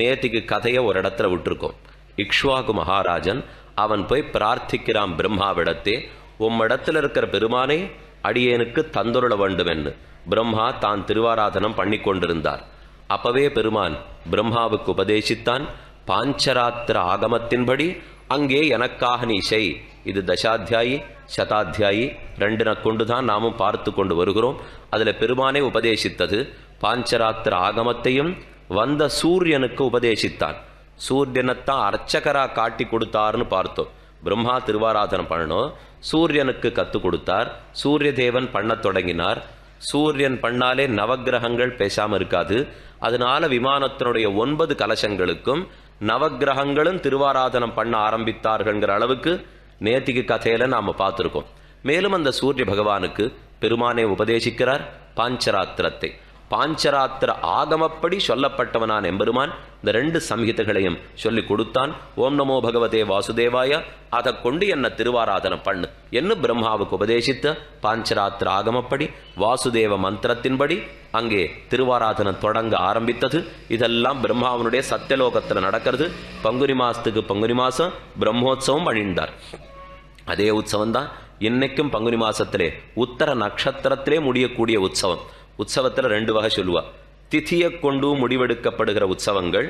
நேத்திக்கு கதையை ஒரு இடத்துல விட்டுருக்கோம். இக்ஷ்வாகு மகாராஜன் அவன் போய் பிரார்த்திக்கிறான் பிரம்மாவிடத்தே, உம்மிடத்தில் இருக்கிற பெருமானே அடியேனுக்கு தந்துருள வேண்டும் என்று. பிரம்மா தான் திருவாராதனம் பண்ணி கொண்டிருந்தார். அப்பவே பெருமான் பிரம்மாவுக்கு உபதேசித்தான், பாஞ்சராத்திர ஆகமத்தின்படி அங்கே எனக்காக நீ செய். இது தசாத்தியாயி சதாத்தியாயி 2 கொண்டுதான் நாமும் பார்த்து கொண்டு வருகிறோம். அதில் பெருமானே உபதேசித்தது பாஞ்சராத்திர ஆகமத்தையும் வந்த சூரியனுக்கு உபதேசித்தான். சூரியனைத்தான் அர்ச்சகரா காட்டி கொடுத்தார்னு பார்த்தோம். பிரம்மா திருவாராதனம் பண்ணணும், சூரியனுக்கு கற்றுக் கொடுத்தார். சூரிய தேவன் பண்ண தொடங்கினார். சூரியன் பண்ணாலே நவகிரகங்கள் பேசாமல் இருக்காது. அதனால விமானத்தினுடைய 9 கலசங்களுக்கும் நவகிரகங்களும் திருவாராதனம் பண்ண ஆரம்பித்தார்கள்ங்கிற அளவுக்கு நேத்திக்கு கதையில நாம பார்த்துருக்கோம். மேலும் அந்த சூரிய பகவானுக்கு பெருமானே உபதேசிக்கிறார் பாஞ்சராத்திரத்தை. பாஞ்சராத்திர ஆகமப்படி சொல்லப்பட்டவனான் எம்பெருமான் இந்த 2 சம்ஹிதைகளையும் சொல்லி கொடுத்தான். ஓம் நமோ பகவதே வாசுதேவாய, அதை கொண்டு என்ன திருவாராதனம் பண்ணு என்று பிரம்மாவுக்கு உபதேசித்த பாஞ்சராத்திர ஆகமப்படி வாசுதேவ மந்திரத்தின்படி அங்கே திருவாராதனம் தொடங்க ஆரம்பித்தது. இதெல்லாம் பிரம்மாவனுடைய சத்தியலோகத்தில் நடக்கிறது. பங்குனி மாசத்துக்கு பங்குனி மாசம் பிரம்மோத்சவம் பண்ணிட்டார். அதே உற்சவம் தான் இன்னைக்கும் பங்குனி மாசத்திலே உத்தர நட்சத்திரத்திலே முடியக்கூடிய உற்சவம். உற்சவத்தில் 2 வகை சொல்லுவா. திதியை கொண்டு முடிவெடுக்கப்படுகிற உற்சவங்கள்,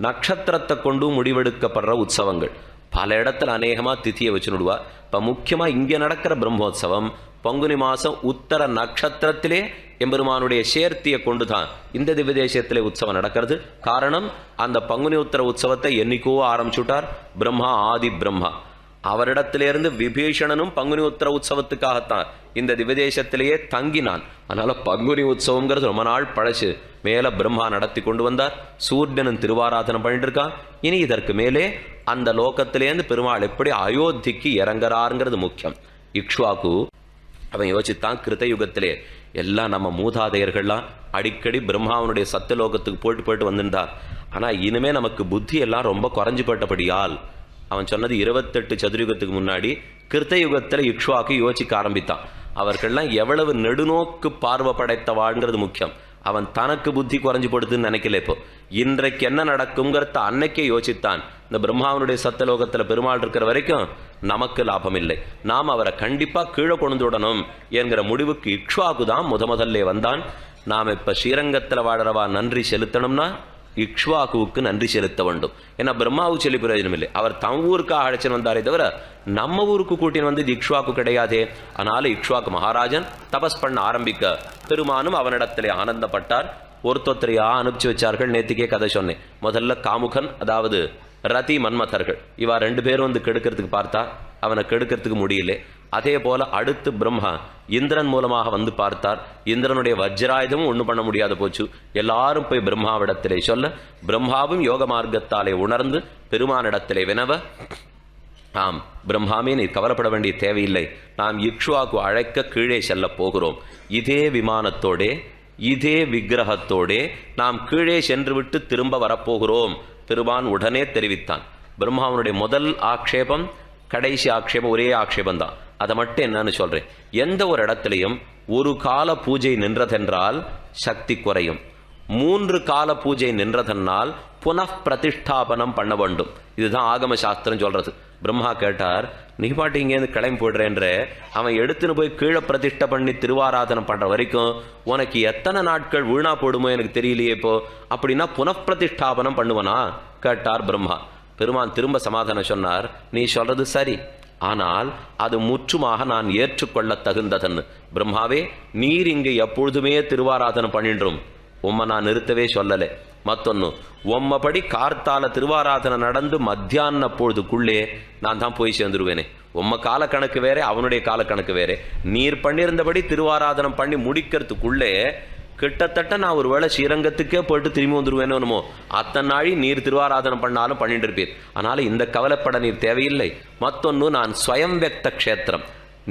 நட்சத்திரத்தை கொண்டு முடிவெடுக்கப்படுற உற்சவங்கள். பல இடத்துல அநேகமாக திதியை வச்சுடுவா. இப்போ முக்கியமாக இங்கே நடக்கிற பிரம்மோத்சவம் பங்குனி மாதம் உத்தர நட்சத்திரத்திலே எம்பெருமானுடைய சேர்த்தியை கொண்டு தான் இந்த திவ்யதேசத்திலே உற்சவம் நடக்கிறது. காரணம், அந்த பங்குனி உத்தர உற்சவத்தை என்னைக்கோ ஆரம்பிச்சுட்டார் பிரம்மா, ஆதி பிரம்மா. அவரிடத்திலிருந்து விபீஷணனும் பங்குனி உத்தர உற்சவத்துக்காகத்தான் இந்த திவ்யதேசத்திலேயே தங்கினான். அதனால பங்குனி உற்சவங்கிறது ரொம்ப நாள் பழசு. மேல பிரம்மா நடத்தி கொண்டு வந்தார். சூரியனும் திருவாராதனம் பண்ணிட்டு இருக்கான். இனி இதற்கு மேலே அந்த லோகத்திலேருந்து பெருமாள் எப்படி அயோத்திக்கு இறங்குறாருங்கிறது முக்கியம். இக்ஷ்வாக்கு அவன் யோசித்தான், கிருத்தயுகத்திலே எல்லாம் நம்ம மூதாதையர்கள்லாம் அடிக்கடி பிரம்மாவனுடைய சத்தியலோகத்துக்கு போயிட்டு வந்துட்டா. ஆனா இனிமே நமக்கு புத்தி எல்லாம் ரொம்ப குறைஞ்சு போட்டபடியால் அவன் சொன்னது 28 சதுரயுகத்துக்கு முன்னாடி கிருத்தயுகத்தில் இக்ஷ்வாக்கு யோசிக்க ஆரம்பித்தான். அவர்கள்லாம் எவ்வளவு நெடுநோக்கு பார்வை படைத்தவாழ்ங்கிறது முக்கியம். அவன் தனக்கு புத்தி குறைஞ்சு போடுதுன்னு நினைக்கல. இப்போ இன்றைக்கு என்ன நடக்குங்கிறத அன்னைக்கே யோசித்தான். இந்த பிரம்மாவனுடைய சத்தலோகத்தில் பெருமாள் இருக்கிற வரைக்கும் நமக்கு லாபம் இல்லை, நாம் அவரை கண்டிப்பா கீழே கொண்டு விடணும் என்கிற முடிவுக்கு இக்ஷ்வாக்கு தான் முதல்ல வந்தான். நாம் இப்ப ஸ்ரீரங்கத்தில் வாழறவா நன்றி செலுத்தணும்னா இக்ஷ்வாக்குவுக்கு நன்றி செலுத்த வேண்டும். ஏன்னா பிரம்மாவுக்கு சொல்லி பிரயோஜனம் இல்லை. அவர் தம் ஊருக்காக அழைச்சின்னு வந்தாரே தவிர நம்ம ஊருக்கு கூட்டின்னு வந்து இக்ஷ்வாக்கு கிடையாதே. அதனால இக்ஷ்வாக்கு மகாராஜன் தபஸ் பண்ண ஆரம்பிக்க பெருமானும் அவனிடத்திலே ஆனந்தப்பட்டார். ஒருத்தொத்தரையா அனுப்பிச்சு வச்சார்கள். நேத்திக்கே கதை சொன்னேன். முதல்ல காமுகன், அதாவது ரதி மன்மதர்கள், இவா 2 பேரும் வந்து கெடுக்கிறதுக்கு பார்த்தா அவனை கெடுக்கிறதுக்கு முடியல. அதே போல அடுத்து பிரம்மா இந்திரன் மூலமாக வந்து பார்த்தார். இந்திரனுடைய வஜ்ராயுதமும் ஒன்றும் பண்ண முடியாத போச்சு. எல்லாரும் போய் பிரம்மாவிடத்திலே சொல்ல பிரம்மாவும் யோக மார்க்கத்தாலே உணர்ந்து பெருமானிடத்திலே வினவ, ஆம் பிரம்மாமே, நீ கவலைப்பட வேண்டிய தேவையில்லை, நாம் இக்ஷ்வாக்கு அழைக்க கீழே செல்ல போகிறோம். இதே விமானத்தோடே இதே விக்கிரகத்தோடே நாம் கீழே சென்று விட்டு திரும்ப வரப்போகிறோம் பெருமான் உடனே தெரிவித்தான். பிரம்மாவனுடைய முதல் ஆக்ஷேபம் கடைசி ஆக்ஷேபம் ஒரே ஆக்ஷேபந்தான். அதை மட்டும் என்னன்னு சொல்றேன். எந்த ஒரு இடத்திலையும் ஒரு கால பூஜை நின்றதென்றால் சக்தி குறையும். 3 கால பூஜை நின்றதென்னால் புனఃப்பிரதிஷ்டாபனம் பண்ண வேண்டும். இதுதான் ஆகம சாஸ்திரம் சொல்றது. பிரம்மா கேட்டார், நீ பாட்டு இங்கேருந்து கிளம்பி போடுறேன்ற, அவன் எடுத்துன்னு போய் கீழே பிரதிஷ்டை பண்ணி திருவாராதனம் பண்ற வரைக்கும் உனக்கு எத்தனை நாட்கள் வீணா போடுமோ எனக்கு தெரியலையே. இப்போ அப்படின்னா புனഃப்பிரதிஷ்டாபனம் பண்ணுவனா கேட்டார் பிரம்மா. பெருமான் திரும்ப சமாதானம் சொன்னார், நீ சொல்றது சரி, ஆனால் அது முற்றுமாக நான் ஏற்றுக்கொள்ள தகுந்ததன்னு. பிரம்மாவே, நீர் இங்கு எப்பொழுதுமே திருவாராதனம் பண்ணின்றும் உம்மை நான் நிறுத்தவே சொல்லலை. மத்தொன்னு, உம்மபடி கார்த்தால திருவாராதனை நடந்து மத்தியான பொழுதுக்குள்ளே நான் தான் போய் சேர்ந்துருவேனே. உம்ம கால கணக்கு வேற, அவனுடைய கால கணக்கு வேற. நீர் பண்ணியிருந்தபடி திருவாராதனம் பண்ணி முடிக்கிறதுக்குள்ளே கிட்டத்தட்ட நான் ஒரு வேளை ஸ்ரீரங்கத்துக்கே போயிட்டு திரும்பி வந்துருவேனோ. அத்தனை நாளி நீர் திருவாராதனம் பண்ணாலும் பண்ணிட்டு இருப்பீர். அதனால இந்த கவலைப்பட நீர் தேவையில்லை. மத்தொன்னு, நான் ஸ்வயம் வியக்த க்ஷேத்திரம்,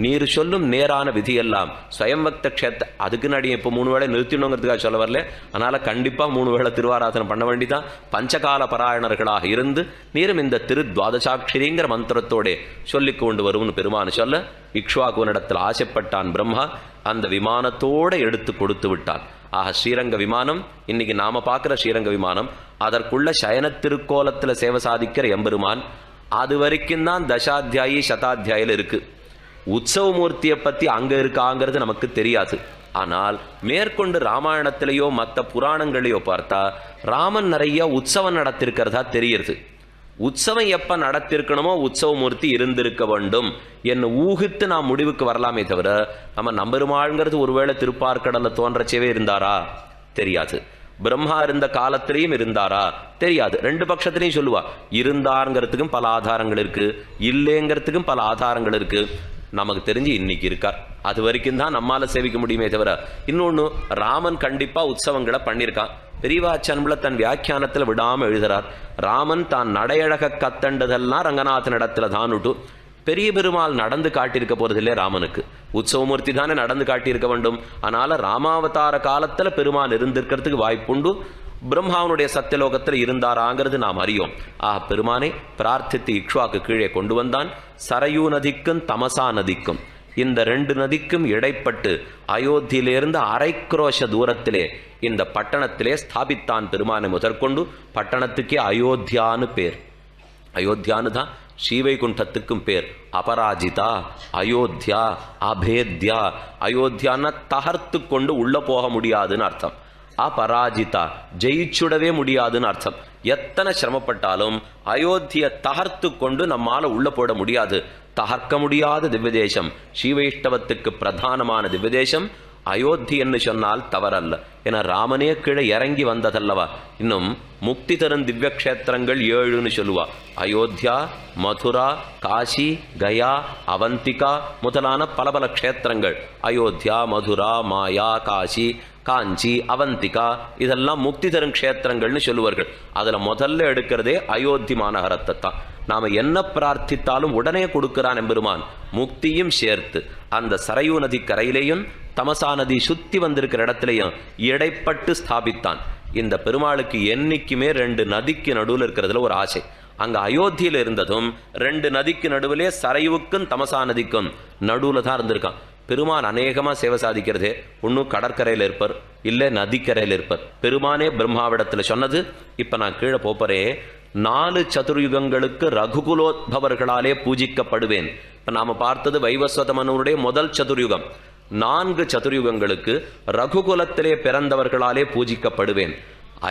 நீர் சொல்லும் நேரான விதியெல்லாம் ஸ்வயம் வியக்த க்ஷேத்திர. அதுக்கு நடி இப்போ 3 வேளை நிறுத்தினோங்கிறதுக்காக சொல்ல வரல. அதனால கண்டிப்பா 3 வேளை திருவாராதனம் பண்ண வேண்டிதான். பஞ்சகால பராயணர்களாக இருந்து நீரும் இந்த திருத்வாதசாட்சிரிங்கிற மந்திரத்தோட சொல்லிக் கொண்டு வரும்னு பெருமானு சொல்ல இக்ஷ்வாகுவனிடத்தில் ஆசைப்பட்டான் பிரம்மா. அந்த விமானத்தோடு எடுத்து கொடுத்து விட்டான். ஆக ஸ்ரீரங்க விமானம் இன்னைக்கு நாம பார்க்குற ஸ்ரீரங்க விமானம், அதற்குள்ள சயன திருக்கோலத்தில் சேவை சாதிக்கிற எம்பெருமான், அது வரைக்கும் தான் தசாத்தியாயி சதாத்தியாயில இருக்கு. உற்சவமூர்த்தியை பற்றி அங்கே இருக்காங்கிறது நமக்கு தெரியாது. ஆனால் மேற்கொண்டு ராமாயணத்திலேயோ மற்ற புராணங்களையோ பார்த்தா ராமன் நிறைய உற்சவம் நடத்திருக்கிறதா தெரியுது. உற்சவம் எப்போ நடத்திருக்கணுமோ உற்சவமூர்த்தி இருந்திருக்க வேண்டும் என்ன ஊகித்து நாம் முடிவுக்கு வரலாமே தவிர நம்ம நம்பெருமாள்ங்கிறது ஒருவேளை திருப்பார்கடலில் தோன்றச்சவே இருந்தாரா தெரியாது. பிரம்மா இருந்த காலத்திலையும் இருந்தாரா தெரியாது. ரெண்டு பட்சத்திலையும் சொல்லுவா. இருந்தாருங்கிறதுக்கும் பல ஆதாரங்கள் இருக்கு, இல்லைங்கிறதுக்கும் பல ஆதாரங்கள் இருக்கு. நமக்கு தெரிஞ்சு இன்னைக்கு இருக்கார், அது வரைக்கும் தான் நம்மால சேவிக்க முடியுமே தவிர. இன்னொன்று, ராமன் கண்டிப்பா உற்சவங்களை பண்ணியிருக்கான். பெரியவாச்சன்பில் தன் வியாக்கியானத்தில் விடாமல் எழுதுறார், ராமன் தான் நடையழக கத்தண்டதெல்லாம் ரங்கநாதன் இடத்துல தான் விட்டு பெரிய பெருமாள் நடந்து காட்டியிருக்க போறதில்லை. ராமனுக்கு உற்சவமூர்த்தி தானே நடந்து காட்டியிருக்க வேண்டும். அதனால ராமாவதார காலத்துல பெருமாள் இருந்திருக்கிறதுக்கு வாய்ப்புண்டு. பிரம்மாவனுடைய சத்தியலோகத்தில் இருந்தாராங்கிறது நாம் அறியோம். பெருமானை பிரார்த்தித்து இக்ஷ்வாக்கு கீழே கொண்டு வந்தான். சரையூ நதிக்கும் தமசா நதிக்கும், இந்த ரெண்டு நதிக்கும் இடைப்பட்டு அயோத்தியிலிருந்து அரை குரோஷ தூரத்திலே இந்த பட்டணத்திலே ஸ்தாபித்தான் பெருமானை. முதற்கொண்டு பட்டணத்துக்கே அயோத்தியான்னு பேர். அயோத்தியான்னு தான் ஸ்ரீவைகுண்டத்துக்கும் பேர். அபராஜிதா, அயோத்தியா, அபேத்யா. அயோத்தியான்னா தகர்த்து கொண்டு உள்ள போக முடியாதுன்னு அர்த்தம். அபராஜிதா, ஜெயிச்சுடவே முடியாதுன்னு அர்த்தம். எத்தனை சிரமப்பட்டாலும் அயோத்தியை தகர்த்து கொண்டு நம்மால உள்ள போட முடியாது. தகர்க்க முடியாத திவ்யதேசம், ஸ்ரீவைஷ்ணவத்துக்கு பிரதானமான திவ்யதேசம் அயோத்தி என்று சொன்னால் தவறல்ல. ஏன்னா ராமனே கீழே இறங்கி வந்ததல்லவா. இன்னும் முக்தி தரும் திவ்ய கஷேத்திரங்கள் 7ன்னு சொல்லுவா. அயோத்தியா, மதுரா, காசி, கயா, அவந்திகா முதலான பல பல க்ஷேத்திரங்கள். அயோத்தியா, மதுரா, மாயா, காசி, காஞ்சி, அவந்திகா இதெல்லாம் முக்தி தரும் க்ஷேத்திரங்கள்னு சொல்லுவார்கள். அதுல முதல்ல எடுக்கிறதே அயோத்தி மாநகரத்தை தான். நாம என்ன பிரார்த்தித்தாலும் உடனே கொடுக்கிறான் எம்பெருமான், முக்தியும் சேர்த்து. அந்த சரையூ நதி கரையிலையும் தமசா நதி சுத்தி வந்திருக்கிற இடத்திலையும் இடைப்பட்டு ஸ்தாபித்தான். இந்த பெருமாளுக்கு என்னைக்குமே 2 நதிக்கு நடுவில் இருக்கிறதுல ஒரு ஆசை. அங்க அயோத்தியில இருந்ததும் 2 நதிக்கு நடுவிலே சரையுவுக்கும் தமசா நதிக்கும் நடுவுல தான் இருந்திருக்கான். பெருமான் அநேகமா சேவை சாதிக்கிறதே ஒன்னும் கடற்கரையில் இருப்பர், இல்லை நதிக்கரையில் இருப்பர். பெருமானே பிரம்மாவிடத்துல சொன்னது, இப்ப நான் கீழே போப்பறேன், 4 சதுர்யுகங்களுக்கு ரகுகுலோத்பவர்களாலே பூஜிக்கப்படுவேன். இப்ப நாம பார்த்தது வைவஸ்வத மனுடைய முதல் சதுர்யுகம். 4 சதுர்யுகங்களுக்கு ரகுகுலத்திலே பிறந்தவர்களாலே பூஜிக்கப்படுவேன்.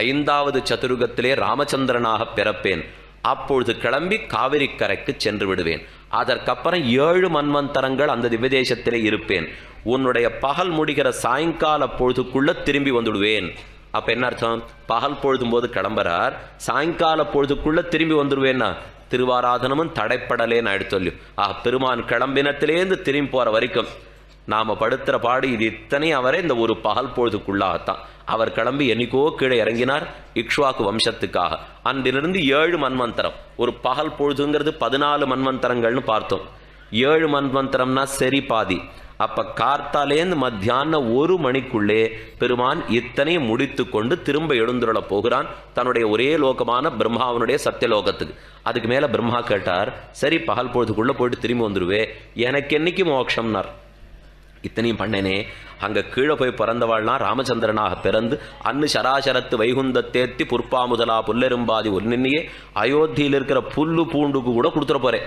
5வது சதுர்யுகத்திலே ராமச்சந்திரனாக பிறப்பேன். அப்பொழுது கிளம்பி காவிரி கரைக்கு சென்று விடுவேன். அதற்கப்புறம் 7 மன்வந்தரங்கள் அந்த திவ்யதேசத்திலே இருப்பேன். உன்னுடைய பகல் முடிகிற சாயங்கால பொழுதுக்குள்ள திரும்பி வந்துடுவேன். அப்ப என்ன அர்த்தம்? பகல் பொழுதும் போது கிளம்புறார், சாயங்கால பொழுதுக்குள்ள திரும்பி வந்துடுவேன்னா திருவாராதனமும் தடைப்படலேன்னு ஆயிடுத்தொல்லு. பெருமான் கிளம்பினத்திலேருந்து திரும்பி போற வரைக்கும் நாம படுத்துற பாடு இது இத்தனையும் அவரே இந்த ஒரு பகல் பொழுதுக்குள்ளாகத்தான். அவர் கிளம்பி என்னைக்கோ கீழே இறங்கினார் இக்ஷ்வாக்கு வம்சத்துக்காக. அன்றிலிருந்து 7 மன்வந்தரம். ஒரு பகல் பொழுதுங்கிறது 14 மன்வந்தரங்கள்னு பார்த்தோம். 7 மன்வந்தரம்னா சரி பாதி. அப்ப கார்த்தாலேந்து மத்தியானம் 1 மணிக்குள்ளே பெருமான் இத்தனையும் முடித்து கொண்டு திரும்ப எழுந்துள்ள போகிறான் தன்னுடைய ஒரே லோகமான பிரம்மாவனுடைய சத்தியலோகத்துக்கு. அதுக்கு மேல பிரம்மா கேட்டார், சரி பகல் பொழுதுக்குள்ள போயிட்டு திரும்பி வந்துடுவே, எனக்கு என்னைக்கு மோட்சம்னார். இத்தனையும் பண்ணேனே, அங்க கீழே போய் பிறந்தவாள்னா ராமச்சந்திரனாக பிறந்து அன்னு சராசரத்து வைகுந்தத்தேத்தி புற்பா முதலா புல்லெரும்பாதி ஒன்னியே அயோத்தியில் இருக்கிற புல்லு பூண்டுக்கு கூட கொடுத்துட போறேன்.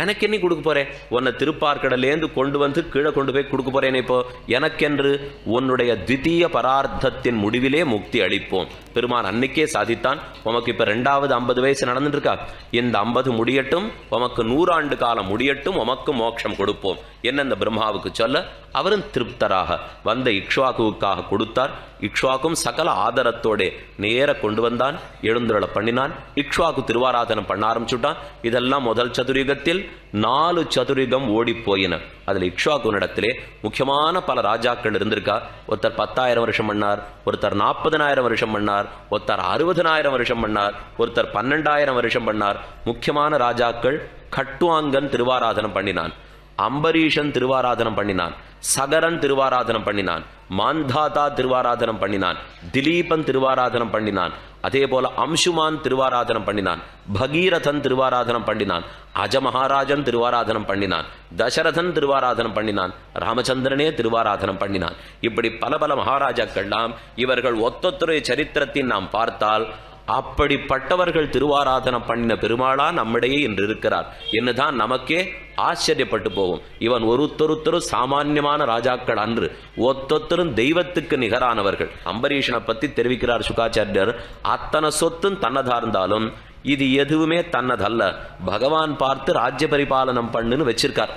எனக்கு என்ன கொடுக்க போறேன்? உன்னை திருப்பார்கடலேந்து கொண்டு வந்து கீழே கொண்டு போய் கொடுக்க போறேன். இப்போ எனக்கென்று உன்னுடைய தித்திய பரார்த்தத்தின் முடிவிலே முக்தி அளிப்போம். பெருமான் அன்னைக்கே சாதித்தான். உமக்கு இப்ப 2வது 50 வயசு நடந்துட்டு இருக்கா, இந்த 50 முடியட்டும், உமக்கு 100 ஆண்டு காலம் முடியட்டும், உமக்கு மோட்சம் கொடுப்போம் என்ன இந்த பிரம்மாவுக்கு சொல்ல அவரும் திருப்தராக வந்த இக்ஷ்வாக்குவுக்காக கொடுத்தார். இக்ஷ்வாக்கும் சகல ஆதரத்தோட நேர கொண்டு வந்தான், எழுந்துருள பண்ணினான். இக்ஷ்வாக்கு திருவாராதனம் பண்ண ஆரம்பிச்சுட்டான். இதெல்லாம் முதல் சதுர்யுகத்தில். 4 சதுர்யுகம் ஓடி போயின. அதுல இக்ஷ்வாக்குனிடத்திலே முக்கியமான பல ராஜாக்கள் இருந்திருக்கா. ஒருத்தர் 10,000 வருஷம் பண்ணார், ஒருத்தர் 40,000 வருஷம் பண்ணார், ஒருத்தர் 60,000 வருஷம் பண்ணார், ஒருத்தர் 12,000 வருஷம் பண்ணார். முக்கியமான ராஜாக்கள் கட்டுவாங்கன் திருவாராதனம் பண்ணினான். அம்பரீஷன் திருவாராதனம் பண்ணினான், சகரன் திருவாராதனம் பண்ணினான், மாந்தாதா திருவாராதனம் பண்ணினான், திலீபன் திருவாராதனம் பண்ணினான், அதே போல அம்சுமான் திருவாராதனம் பண்ணினான், பகீரதன் திருவாராதனம் பண்ணினான், அஜமகாராஜன் திருவாராதனம் பண்ணினான், தசரதன் திருவாராதனம் பண்ணினான், ராமச்சந்திரனே திருவாராதனம் பண்ணினான். இப்படி பல பல மகாராஜாக்கள்லாம் இவர்கள் ஒத்தொத்தரை சரித்திரத்தின் நாம் பார்த்தால் அப்படிப்பட்டவர்கள் திருவாராதனம் பண்ணின பெருமாளா நம்மிடையே இன்று இருக்கிறார் என்னதான் நமக்கே ஆச்சரியப்பட்டு போகும். இவன் ஒருத்தொருத்தரும் சாமான்யமான ராஜாக்கள் அன்று, ஒத்தொத்தரும் தெய்வத்துக்கு நிகரானவர்கள். அம்பரீஷனை பத்தி தெரிவிக்கிறார் சுகாச்சாரியர், அத்தனை சொத்தும் தன்னதா இருந்தாலும் இது எதுவுமே தன்னதல்ல, பகவான் பார்த்து ராஜ்ய பரிபாலனம் பண்ணுன்னு வச்சிருக்கார்,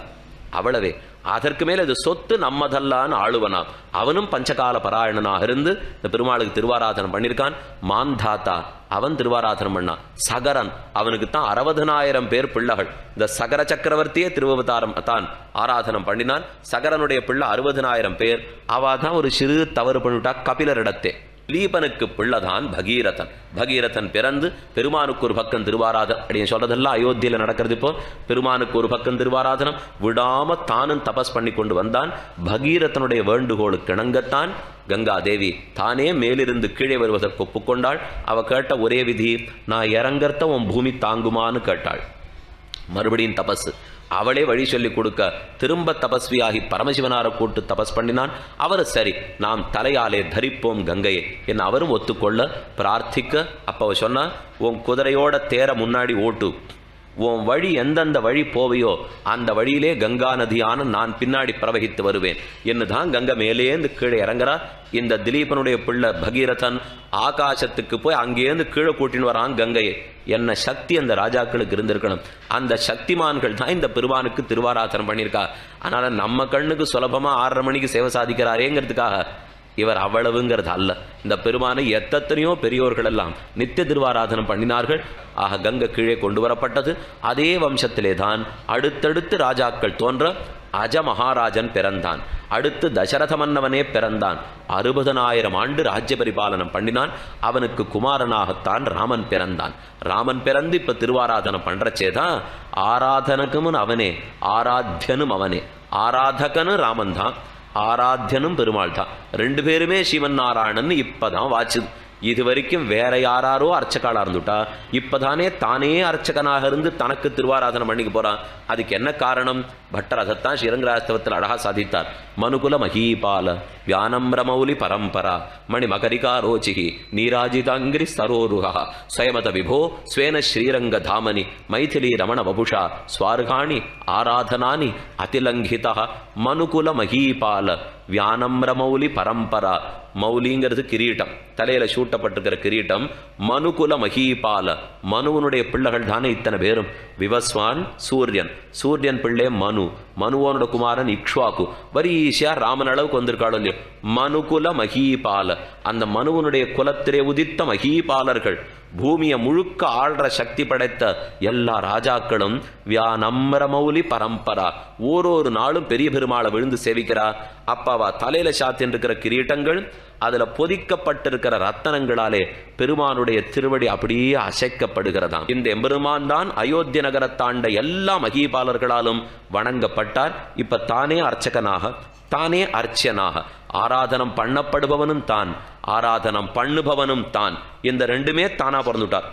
அவ்வளவே. அதற்கு மேல இது சொத்து நம்மதல்லான்னு ஆளுவனாம். அவனும் பஞ்சகால பராயணனாக இருந்து இந்த பெருமாளுக்கு திருவாராதனம் பண்ணியிருக்கான். மாந்தாத்தா அவன் திருவாராதனம் பண்ணான். சகரன் அவனுக்கு தான் 60,000 பேர் பிள்ளைகள். இந்த சகர சக்கரவர்த்தியே திருவவதாரம் தான் ஆராதனம் பண்ணினான். சகரனுடைய பிள்ளை 60,000 பேர். அவ தான் ஒரு சிறு தவறு பண்ணிவிட்டா கபிலரிடத்தே. திலீபனுக்கு பிள்ளைதான் பகீரதன். பகீரதன் பிறந்து பெருமானுக்கு ஒரு பக்கம் திருவாராதனம் அப்படின்னு சொல்றதெல்லாம் அயோத்தியில நடக்கிறது. இப்போ பெருமானுக்கு ஒரு பக்கம் திருவாராதனம் விடாம தானும் தபஸ் பண்ணி கொண்டு வந்தான். பகீரதனுடைய வேண்டுகோளுக்கு இணங்கத்தான் கங்கா தேவி தானே மேலிருந்து கீழே வருவதற்கு ஒப்புக்கொண்டாள். அவ கேட்ட ஒரே விதி, நான் இறங்கறத உன் பூமி தாங்குமான்னு கேட்டாள். மறுபடியும் தபஸ் அவளே வழி சொல்லி கொடுக்க திரும்ப தபஸ்வியாகி பரமசிவனார கூட்டு தபஸ் பண்ணினான். அவர் சரி நாம் தலையாலே தரிப்போம் கங்கையை என்ன அவரும் ஒத்துக்கொள்ள பிரார்த்திக்க. அப்ப சொன்னா, உன் குதிரையோட தேர முன்னாடி ஓட்டு, உன் வழி எந்தெந்த வழி போவையோ அந்த வழியிலே கங்கா நதியான நான் பின்னாடி பிரவகித்து வருவேன் என்னதான் கங்கை மேலேந்து கீழே இறங்குறா. இந்த திலீபனுடைய பிள்ளை பகீரதன் ஆகாசத்துக்கு போய் அங்கேருந்து கீழே கூட்டின்னு வரான் கங்கையை. என்ன சக்தி அந்த ராஜாக்களுக்கு இருந்திருக்கணும். அந்த சக்திமான்கள் தான் இந்த பெருமானுக்கு திருவாராதனம் பண்ணியிருக்கா. அதனால நம்ம கண்ணுக்கு சுலபமா 6:30 மணிக்கு சேவை சாதிக்கிறாரேங்கிறதுக்காக இவர் அவ்வளவுங்கிறது அல்ல. இந்த பெருமானை எத்தனையோ பெரியோர்கள் எல்லாம் நித்திய திருவாராதனம் பண்ணினார்கள். ஆக கங்கை கீழே கொண்டு வரப்பட்டது. அதே வம்சத்திலே தான் அடுத்தடுத்து ராஜாக்கள் தோன்ற அஜ மகாராஜன் பிறந்தான். அடுத்து தசரத மன்னவனே பிறந்தான். 60,000 ஆண்டு ராஜ்ய பரிபாலனம் பண்ணினான். அவனுக்கு குமாரனாகத்தான் ராமன் பிறந்தான். ராமன் பிறந்து இப்ப திருவாராதனம் பண்றச்சேதான் ஆராதனக்கும் அவனே, ஆராத்தியனும் அவனே. ஆராதகனு ராமன் தான், ஆராத்தியனும் பெருமாள் தான். 2 பேருமே சிவன் நாராயணன் இப்பதான் வாச்சுது. இது வரைக்கும் வேற யாராரோ அர்ச்சகாலா இருந்துட்டா, இப்பதானே தானே அர்ச்சகனாக இருந்து தனக்கு திருவாராதனம் பண்ணிக்க போறான். அதுக்கு என்ன காரணம்? பட்டர் அதைத்தான் ஸ்ரீரங்கராஸ்தவத்தில் அழகா சாதித்தார். மனுகுல மகீபால வியானம்ரமௌலி பரம்பரா மணி மகரிகா ரோச்சிகி நீராஜிதாங்கிரி சரோருகா ஸ்வயமத விபோ ஸ்வேன ஸ்ரீரங்க தாமனி மைதிலி ரமண வபுஷா ஸ்வார்காணி ஆராதனானி அதிலங்கிதா மனுகுல மகீபால வியானம்ரமௌலி பரம்பரா. மௌலிங்கிறது கிரீட்டம், தலையில சூட்டப்பட்டிருக்கிற கிரீட்டம். மனுகுல மகீபால மனுவனுடைய பிள்ளைகள் தானே இத்தனை பேரும். விவஸ்வான் சூரியன், சூரியன் பிள்ளை மனு, மனுவனோட குமாரன் இக்ஷ்வாக்கு. வரிசையா ராமன் அளவுக்கு வந்திருக்காளோ இல்லையோ. மனுகுல மகீபால அந்த மனுவனுடைய குலத்திலே உதித்த மகீபாலர்கள், பூமியை முழுக்க ஆள்ற சக்தி படைத்த எல்லா ராஜாக்களும் வியானம்ரமௌலி பரம்பரா. ஒரு நாளும் பெரிய பெருமாளை விழுந்து சேவிக்கிறா. அப்பாவா தலையில சாத்தின் இருக்கிற கிரீட்டங்கள், அதுல பொதிக்கப்பட்டிருக்கிற ரத்தனங்களாலே பெருமானுடைய திருவடி அப்படியே அசைக்கப்படுகிறதாம். இந்த எம்பெருமான் தான் அயோத்திய நகரத்தாண்ட எல்லா மகீபாலர்களாலும் வணங்கப்பட்டார். இப்ப தானே அர்ச்சகனாக, தானே அர்ச்சனாக, ஆராதனம் பண்ணப்படுபவனும் தான், ஆராதனம் பண்ணுபவனும் தான். இந்த 2மே தானா பிறந்துட்டார்.